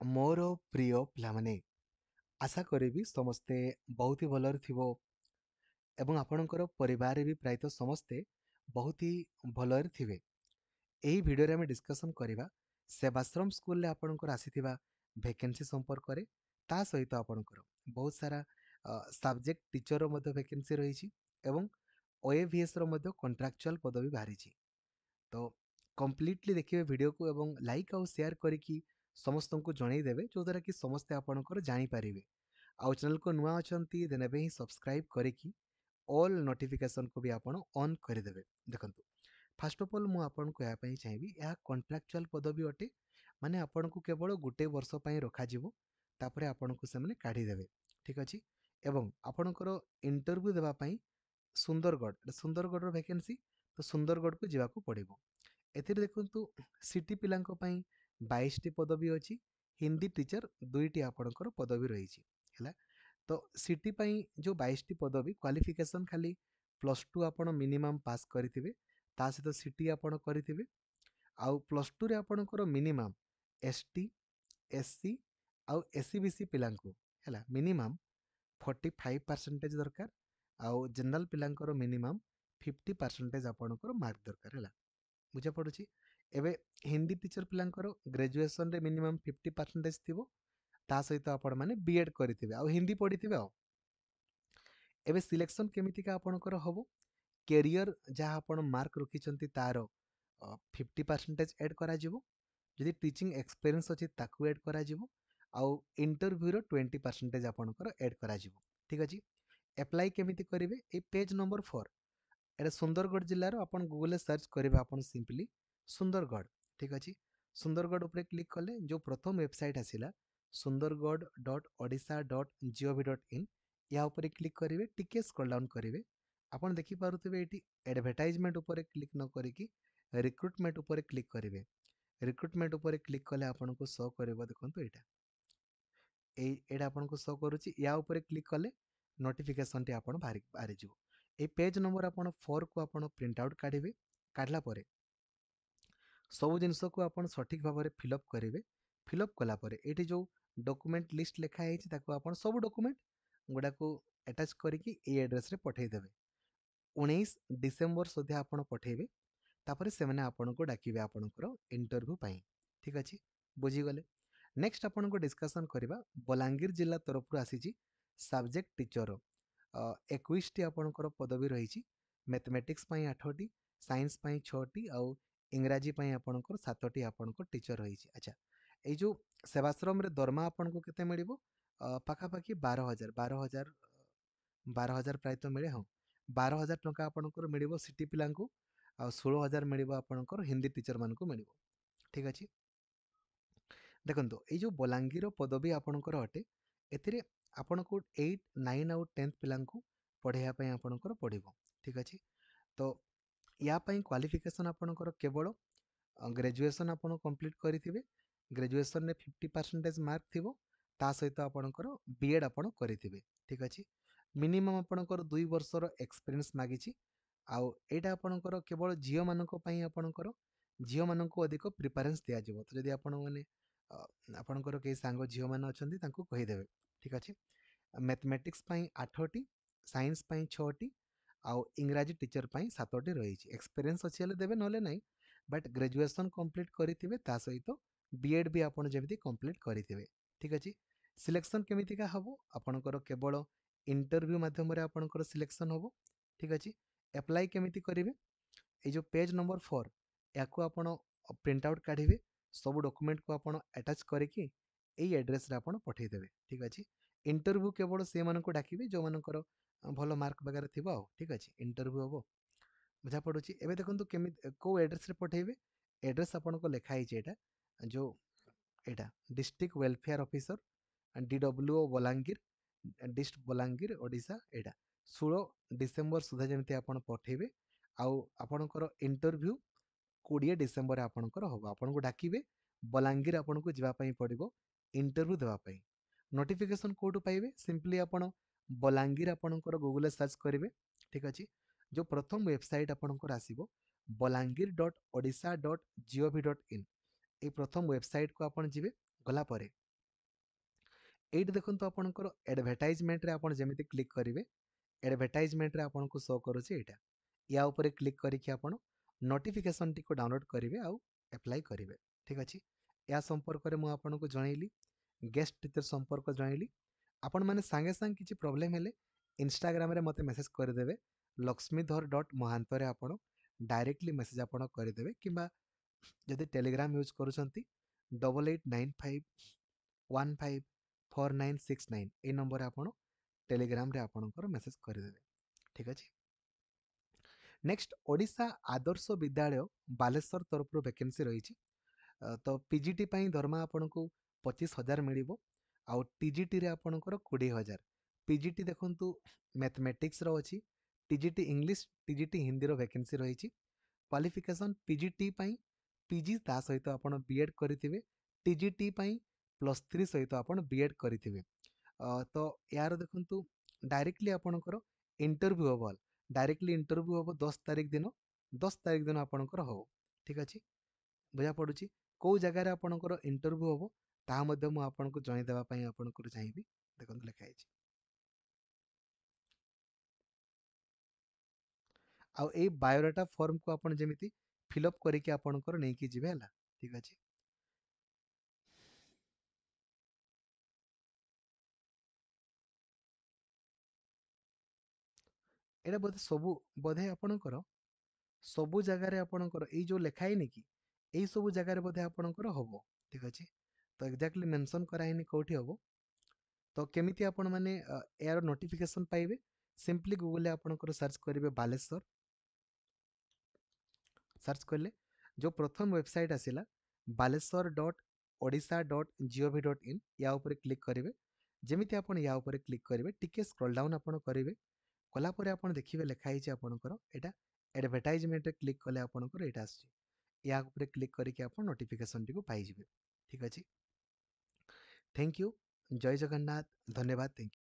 ମୋର ପ୍ରିୟ ପିଲାମାନେ, ଆଶା କରିବି ସମସ୍ତେ ବହୁତ ହି ଭଲରେ ଥିବ ଏବଂ ଆପଣଙ୍କର ପରିବାରରେ ବି ପ୍ରାୟତଃ ସମସ୍ତେ ବହୁତ ହି ଭଲରେ ଥିବେ। ଏହି ଭିଡ଼ିଓରେ ଆମେ ଡିସ୍କସନ୍ କରିବା ସେବାଶ୍ରମ ସ୍କୁଲରେ ଆପଣଙ୍କର ଆସିଥିବା ଭେକେନ୍ସି ସମ୍ପର୍କରେ। ତା ସହିତ ଆପଣଙ୍କର ବହୁତ ସାରା ସବଜେକ୍ଟ ଟିଚରର ମଧ୍ୟ ଭେକେନ୍ସି ରହିଛି ଏବଂ OAVSର ମଧ୍ୟ କଣ୍ଟ୍ରାକ୍ଚୁଆଲ ପଦବୀ ବାହାରିଛି। ତ କମ୍ପ୍ଲିଟଲି ଦେଖିବେ ଭିଡ଼ିଓକୁ ଏବଂ ଲାଇକ୍ ଆଉ ସେୟାର କରିକି ସମସ୍ତଙ୍କୁ ଜଣେଇଦେବେ, ଯୋଉଦ୍ୱାରା କି ସମସ୍ତେ ଆପଣଙ୍କର ଜାଣିପାରିବେ। ଆଉ ଚ୍ୟାନେଲକୁ ନୂଆ ଅଛନ୍ତି ଦେନ୍ ଏବେ ହିଁ ସବସ୍କ୍ରାଇବ୍ କରିକି ଅଲ୍ ନୋଟିଫିକେସନକୁ ବି ଆପଣ ଅନ୍ କରିଦେବେ। ଦେଖନ୍ତୁ, ଫାଷ୍ଟ ଅଫ୍ ଅଲ୍ ମୁଁ ଆପଣଙ୍କୁ ଏହା ପାଇଁ ଚାହିଁବି, ଏହା କଣ୍ଟ୍ରାକ୍ଚୁଆଲ ପଦବୀ ଅଟେ। ମାନେ ଆପଣଙ୍କୁ କେବଳ ଗୋଟେ ବର୍ଷ ପାଇଁ ରଖାଯିବ, ତାପରେ ଆପଣଙ୍କୁ ସେମାନେ କାଢ଼ିଦେବେ। ଠିକ୍ ଅଛି। ଏବଂ ଆପଣଙ୍କର ଇଣ୍ଟରଭ୍ୟୁ ଦେବା ପାଇଁ ସୁନ୍ଦରଗଡ଼ର ଭ୍ୟାକେନ୍ସି, ତ ସୁନ୍ଦରଗଡ଼କୁ ଯିବାକୁ ପଡ଼ିବ। ଏଥିରେ ଦେଖନ୍ତୁ, ସିଟି ପିଲାଙ୍କ ପାଇଁ 22ଟି ପଦବୀ ଅଛି। ହିନ୍ଦୀ ଟିଚର 2ଟି ଆପଣଙ୍କର ପଦବୀ ରହିଛି। ହେଲା, ତ ସିଟି ପାଇଁ ଯେଉଁ 22ଟି ପଦବୀ, କ୍ୱାଲିଫିକେସନ୍ ଖାଲି +2 ଆପଣ ମିନିମମ୍ ପାସ୍ କରିଥିବେ, ତା ସହିତ ସିଟି ଆପଣ କରିଥିବେ। ଆଉ +2ରେ ଆପଣଙ୍କର ମିନିମମ୍ ST, SC ଆଉ SC BC ପିଲାଙ୍କୁ ହେଲା ମିନିମମ୍ 45% ଦରକାର। ଆଉ ଜେନେରାଲ ପିଲାଙ୍କର ମିନିମମ୍ 50% ଆପଣଙ୍କର ମାର୍କ ଦରକାର। ହେଲା, ବୁଝାପଡ଼ୁଛି। ଏବେ ହିନ୍ଦୀ ଟିଚର ପିଲାଙ୍କର ଗ୍ରାଜୁଏସନରେ ମିନିମମ୍ 50% ଥିବ, ତା ସହିତ ଆପଣମାନେ B.Ed କରିଥିବେ ଆଉ ହିନ୍ଦୀ ପଢ଼ିଥିବେ। ଆଉ ଏବେ ସିଲେକ୍ସନ୍ କେମିତିକା ଆପଣଙ୍କର ହେବ, କ୍ୟାରିୟର ଯାହା ଆପଣ ମାର୍କ ରଖିଛନ୍ତି ତାର 50% ଏଡ୍ କରାଯିବ। ଯଦି ଟିଚିଂ ଏକ୍ସପିରିଏନ୍ସ ଅଛି ତାକୁ ଏଡ୍ କରାଯିବ। ଆଉ ଇଣ୍ଟରଭ୍ୟୁର 20% ଆପଣଙ୍କର ଏଡ୍ କରାଯିବ। ଠିକ୍ ଅଛି। ଆପ୍ଲାଏ କେମିତି କରିବେ, ଏଇ ପେଜ୍ ନମ୍ବର 4, এটা ସୁନ୍ଦରଗଡ଼ ଜିଲ୍ଲାର ଆପଣ ଗୁଗଲରେ ସର୍ଚ୍ଚ କରିବେ ଆପଣ ସିମ୍ପଲି ସୁନ୍ଦରଗଡ଼। ଠିକ୍ ଅଛି। ସୁନ୍ଦରଗଡ଼ ଉପରେ କ୍ଲିକ୍ କଲେ ଯେଉଁ ପ୍ରଥମ ୱେବସାଇଟ୍ ଆସିଲା sundargarh.odisha.gov.in, ଏହା ଉପରେ କ୍ଲିକ୍ କରିବେ। ଟିକେ ସ୍କ୍ରଲ୍ ଡାଉନ୍ କରିବେ, ଆପଣ ଦେଖିପାରୁଥିବେ ଏଠି ଆଡ଼ଭର୍ଟାଇଜମେଣ୍ଟ ଉପରେ କ୍ଲିକ୍ ନ କରିକି ରିକ୍ରୁଟମେଣ୍ଟ ଉପରେ କ୍ଲିକ୍ କରିବେ। ରିକ୍ରୁଟମେଣ୍ଟ ଉପରେ କ୍ଲିକ୍ କଲେ ଆପଣଙ୍କୁ ଶୋ କରିବ, ଦେଖନ୍ତୁ ଏଇଟା ଆପଣଙ୍କୁ ଶୋ କରୁଛି। ୟା ଉପରେ କ୍ଲିକ୍ କଲେ ନୋଟିଫିକେସନଟି ଆପଣ ବାହାରିଯିବ। এই পেজ নম্বর ଆପଣ 4କୁ ଆପଣ ପ୍ରିଣ୍ଟ ଆଉଟ୍ କାଢ଼ିବେ। କାଢ଼ିଲା ପରେ ସବୁ ଜିନିଷକୁ ଆପଣ ସଠିକ୍ ଭାବରେ ଫିଲ୍ଅପ୍ କରିବେ। ଫିଲ୍ଅପ୍ କଲା ପରେ ଏଇଠି ଯେଉଁ ଡକୁମେଣ୍ଟ ଲିଷ୍ଟ ଲେଖା ହେଇଛି ତାକୁ ଆପଣ ସବୁ ଡକୁମେଣ୍ଟ ଗୁଡ଼ାକୁ ଆଟାଚ୍ କରିକି ଏଇ ଆଡ୍ରେସରେ ପଠାଇଦେବେ। 19 ଡିସେମ୍ବର ସୁଦ୍ଧା ଆପଣ ପଠାଇବେ। ତାପରେ ସେମାନେ ଆପଣଙ୍କୁ ଡାକିବେ ଆପଣଙ୍କର ଇଣ୍ଟରଭ୍ୟୁ ପାଇଁ। ଠିକ୍ ଅଛି, ବୁଝିଗଲେ। ନେକ୍ସଟ ଆପଣଙ୍କୁ ଡିସ୍କସନ୍ କରିବା, ବଲାଙ୍ଗୀର ଜିଲ୍ଲା ତରଫରୁ ଆସିଛି ସବଜେକ୍ଟ ଟିଚର 21ଟି ଆପଣଙ୍କର ପଦବୀ ରହିଛି। ମ୍ୟାଥମେଟିକ୍ସ ପାଇଁ 8ଟି, ସାଇନ୍ସ ପାଇଁ 6ଟି ଆଉ ଇଂରାଜୀ ପାଇଁ ଆପଣଙ୍କର 7ଟି ଆପଣଙ୍କର ଟିଚର ରହିଛି। ଆଚ୍ଛା, ଏଇ ଯେଉଁ ସେବାଶ୍ରମରେ ଦରମା ଆପଣଙ୍କୁ କେତେ ମିଳିବ, ପାଖାପାଖି 12,000 ପ୍ରାୟତଃ ମିଳେ। ହଁ, 12,000 ଟଙ୍କା ଆପଣଙ୍କର ମିଳିବ ସିଟି ପିଲାଙ୍କୁ ଆଉ 16,000 ମିଳିବ ଆପଣଙ୍କର ହିନ୍ଦୀ ଟିଚରମାନଙ୍କୁ ମିଳିବ। ଠିକ୍ ଅଛି। ଦେଖନ୍ତୁ, ଏଇ ଯେଉଁ ବଲାଙ୍ଗୀର ପଦବୀ ଆପଣଙ୍କର ଅଟେ, ଏଥିରେ ଆପଣଙ୍କୁ 8, 9 ଆଉ 10th ପିଲାଙ୍କୁ ପଢ଼ାଇବା ପାଇଁ ଆପଣଙ୍କର ପଡ଼ିବ। ଠିକ୍ ଅଛି। ତ ୟା ପାଇଁ କ୍ୱାଲିଫିକେସନ୍ ଆପଣଙ୍କର କେବଳ ଗ୍ରାଜୁଏସନ୍ ଆପଣ କମ୍ପ୍ଲିଟ୍ କରିଥିବେ। ଗ୍ରାଜୁଏସନ୍ରେ 50% ମାର୍କ ଥିବ, ତା ସହିତ ଆପଣଙ୍କର B.Ed ଆପଣ କରିଥିବେ। ଠିକ୍ ଅଛି। ମିନିମମ୍ ଆପଣଙ୍କର 2 ବର୍ଷର ଏକ୍ସପିରିଏନ୍ସ ମାଗିଛି। ଆଉ ଏଇଟା ଆପଣଙ୍କର କେବଳ ଝିଅମାନଙ୍କ ପାଇଁ, ଆପଣଙ୍କର ଝିଅମାନଙ୍କୁ ଅଧିକ ପ୍ରିଫରେନ୍ସ ଦିଆଯିବ। ତ ଯଦି ଆପଣଙ୍କର କେହି ସାଙ୍ଗ ଝିଅମାନେ ଅଛନ୍ତି ତାଙ୍କୁ କହିଦେବେ। ଠିକ୍ ଅଛି। ମ୍ୟାଥମେଟିକ୍ସ ପାଇଁ 8ଟି, ସାଇନ୍ସ ପାଇଁ 6ଟି ଆଉ ଇଂରାଜୀ ଟିଚର ପାଇଁ 7ଟି ରହିଛି। ଏକ୍ସପିରିଏନ୍ସ ଅଛି ହେଲେ ଦେବେ, ନହେଲେ ନାହିଁ। ବଟ୍ ଗ୍ରାଜୁଏସନ୍ କମ୍ପ୍ଲିଟ୍ କରିଥିବେ, ତା ସହିତ B.Ed ବି ଆପଣ ଯେମିତି କମ୍ପ୍ଲିଟ୍ କରିଥିବେ। ଠିକ୍ ଅଛି। ସିଲେକ୍ସନ୍ କେମିତିକା ହେବ, ଆପଣଙ୍କର କେବଳ ଇଣ୍ଟରଭ୍ୟୁ ମାଧ୍ୟମରେ ଆପଣଙ୍କର ସିଲେକ୍ସନ୍ ହେବ। ଠିକ୍ ଅଛି। ଆପ୍ଲାଏ କେମିତି କରିବେ, এই ଯେଉଁ ପେଜ୍ ନମ୍ବର 4, ୟାକୁ ଆପଣ ପ୍ରିଣ୍ଟ ଆଉଟ୍ କାଢ଼ିବେ। ସବୁ ଡକୁମେଣ୍ଟକୁ ଆପଣ ଆଟାଚ୍ କରିକି ଏଇ ଆଡ୍ରେସରେ ଆପଣ ପଠାଇଦେବେ। ଠିକ୍ ଅଛି। ଇଣ୍ଟରଭ୍ୟୁ କେବଳ ସେମାନଙ୍କୁ ଡାକିବେ ଯେଉଁମାନଙ୍କର ଭଲ ମାର୍କ ବଗେରା ଥିବ। ଆଉ ଠିକ୍ ଅଛି, ଇଣ୍ଟରଭ୍ୟୁ ହେବ। ବୁଝାପଡ଼ୁଛି। ଏବେ ଦେଖନ୍ତୁ କେମିତି କେଉଁ ଆଡ୍ରେସରେ ପଠାଇବେ। ଆଡ୍ରେସ୍ ଆପଣଙ୍କ ଲେଖା ହେଇଛି, ଏଇଟା district welfare officer DWO Balangir, district Balangir Odisha. ଏଇଟା 16 ଡିସେମ୍ବର ସୁଦ୍ଧା ଯେମିତି ଆପଣ ପଠାଇବେ। ଆଉ ଆପଣଙ୍କର ଇଣ୍ଟରଭ୍ୟୁ 20 ଡିସେମ୍ବରରେ ଆପଣଙ୍କର ହେବ। ଆପଣଙ୍କୁ ଡାକିବେ, ବଲାଙ୍ଗୀର ଆପଣଙ୍କୁ ଯିବା ପାଇଁ ପଡ଼ିବ ଇଣ୍ଟରଭ୍ୟୁ ଦେବା ପାଇଁ। ନୋଟିଫିକେସନ୍ କେଉଁଠୁ ପାଇବେ, ସିମ୍ପଲି ଆପଣ ବଲାଙ୍ଗୀର ଆପଣଙ୍କର ଗୁଗଲରେ ସର୍ଚ୍ଚ କରିବେ। ଠିକ୍ ଅଛି। ଯେଉଁ ପ୍ରଥମ ୱେବସାଇଟ୍ ଆପଣଙ୍କର ଆସିବ balangir.odisha.gov.in, এই ପ୍ରଥମ ୱେବସାଇଟ୍କୁ ଆପଣ ଯିବେ। ଗଲା ପରେ ଏଇଠି ଦେଖନ୍ତୁ ଆପଣଙ୍କର ଆଡଭର୍ଟାଇଜମେଣ୍ଟରେ ଆପଣ ଯେମିତି କ୍ଲିକ୍ କରିବେ, ଆଡଭର୍ଟାଇଜମେଣ୍ଟରେ ଆପଣଙ୍କୁ ଶୋ କରୁଛି ଏଇଟା। ୟା ଉପରେ କ୍ଲିକ୍ କରିକି ଆପଣ ନୋଟିଫିକେସନଟିକୁ ଡାଉନଲୋଡ୍ କରିବେ ଆଉ ଆପ୍ଲାଏ କରିବେ। ଠିକ୍ ଅଛି। ଏହା ସମ୍ପର୍କରେ ମୁଁ ଆପଣଙ୍କୁ ଜଣେଇଲି, ଗେଷ୍ଟ ଟିଚର ସମ୍ପର୍କ ଜଣେଇଲି। ଆପଣମାନେ ସାଙ୍ଗେ ସାଙ୍ଗେ କିଛି ପ୍ରୋବ୍ଲେମ୍ ହେଲେ ଇନଷ୍ଟାଗ୍ରାମରେ ମୋତେ ମେସେଜ କରିଦେବେ, ଲକ୍ଷ୍ମୀଧର.mohantoରେ ଆପଣ ଡାଇରେକ୍ଟଲି ମେସେଜ ଆପଣ କରିଦେବେ, କିମ୍ବା ଯଦି ଟେଲିଗ୍ରାମ ୟୁଜ୍ କରୁଛନ୍ତି 8895154969 এই ନମ୍ବରରେ ଆପଣ ଟେଲିଗ୍ରାମରେ ଆପଣଙ୍କର ମେସେଜ କରିଦେବେ। ଠିକ୍ ଅଛି। ନେକ୍ସଟ, ଓଡ଼ିଶା ଆଦର୍ଶ ବିଦ୍ୟାଳୟ ବାଲେଶ୍ୱର ତରଫରୁ ଭ୍ୟାକେନ୍ସି ରହିଛି। ତ ପିଜିଟି ପାଇଁ ଦରମା ଆପଣଙ୍କୁ 25,000 ମିଳିବ, ଆଉ ଟିଜିଟିରେ ଆପଣଙ୍କର 20,000। ପିଜିଟି ଦେଖନ୍ତୁ ମ୍ୟାଥମେଟିକ୍ସର ଅଛି, ଟିଜିଟି ଇଂଲିଶ, ଟିଜିଟି ହିନ୍ଦୀର ଭ୍ୟାକେନ୍ସି ରହିଛି। କ୍ୱାଲିଫିକେସନ୍ ପିଜିଟି ପାଇଁ ପିଜି ତା ସହିତ ଆପଣ ବିଏଡ୍ କରିଥିବେ, ଟିଜିଟି ପାଇଁ +3 ସହିତ ଆପଣ ବିଏଡ୍ କରିଥିବେ। ତ ଏହାର ଦେଖନ୍ତୁ ଡାଇରେକ୍ଟଲି ଆପଣଙ୍କର ଇଣ୍ଟରଭ୍ୟୁ ହେବ, ଡାଇରେକ୍ଟଲି ଇଣ୍ଟରଭ୍ୟୁ ହେବ 10 ତାରିଖ ଦିନ, 10 ତାରିଖ ଦିନ ଆପଣଙ୍କର ହେବ। ଠିକ୍ ଅଛି, ବୁଝା ପଡ଼ୁଛି। କେଉଁ ଜାଗାରେ ଆପଣଙ୍କର ଇଣ୍ଟରଭ୍ୟୁ ହେବ ତାହା ମଧ୍ୟ ମୁଁ ଆପଣଙ୍କୁ ଜଣାଇଦେବା ପାଇଁ ଆପଣଙ୍କର ଚାହିଁବି। ଦେଖନ୍ତୁ ଲେଖା ହେଇଛି। ଆଉ ଏଇ ବାୟୋଡାଟା ଫର୍ମକୁ ଆପଣ ଯେମିତି ଫିଲ୍ଅପ୍ କରିକି ଆପଣଙ୍କର ନେଇକି ଯିବେ ହେଲା। ଠିକ୍ ଅଛି। ଏଇଟା ବୋଧେ ଆପଣଙ୍କର ସବୁ ଜାଗାରେ ଆପଣଙ୍କର ଏଇ ଯୋଉ ଲେଖା ହେଇନି କି, ଏଇ ସବୁ ଜାଗାରେ ବୋଧେ ଆପଣଙ୍କର ହବ। ଠିକ୍ ଅଛି। ତ ଏକ୍ଜାକ୍ଟଲି ମେନସନ୍ କରାହେଇନି କୋଉଠି ହବ। ତ କେମିତି ଆପଣ ମାନେ ଏହାର ନୋଟିଫିକେସନ୍ ପାଇବେ? ସିମ୍ପଲି ଗୁଗଲରେ ଆପଣଙ୍କର ସର୍ଚ୍ଚ କରିବେ ବାଲେଶ୍ୱର, ସର୍ଚ୍ଚ କଲେ ଯେଉଁ ପ୍ରଥମ ୱେବସାଇଟ୍ ଆସିଲା baleswar.odisha.gov.in, ୟା ଉପରେ କ୍ଲିକ୍ କରିବେ। ଯେମିତି ଆପଣ ୟା ଉପରେ କ୍ଲିକ୍ କରିବେ, ଟିକେ ସ୍କ୍ରଲ୍ ଡାଉନ୍ ଆପଣ କରିବେ, କଲା ପରେ ଆପଣ ଦେଖିବେ ଲେଖା ହେଇଛି ଆପଣଙ୍କର ଏଇଟା ଆଡଭର୍ଟାଇଜମେଣ୍ଟରେ କ୍ଲିକ୍ କଲେ ଆପଣଙ୍କର ଏଇଟା ଆସୁଛି। ୟା ଉପରେ କ୍ଲିକ୍ କରିକି ଆପଣ ନୋଟିଫିକେସନଟିକୁ ପାଇଯିବେ। ଠିକ୍ ଅଛି। Thank you. ଜୟ ଜଗନ୍ନାଥ। ଧନ୍ୟବାଦ। Thank you.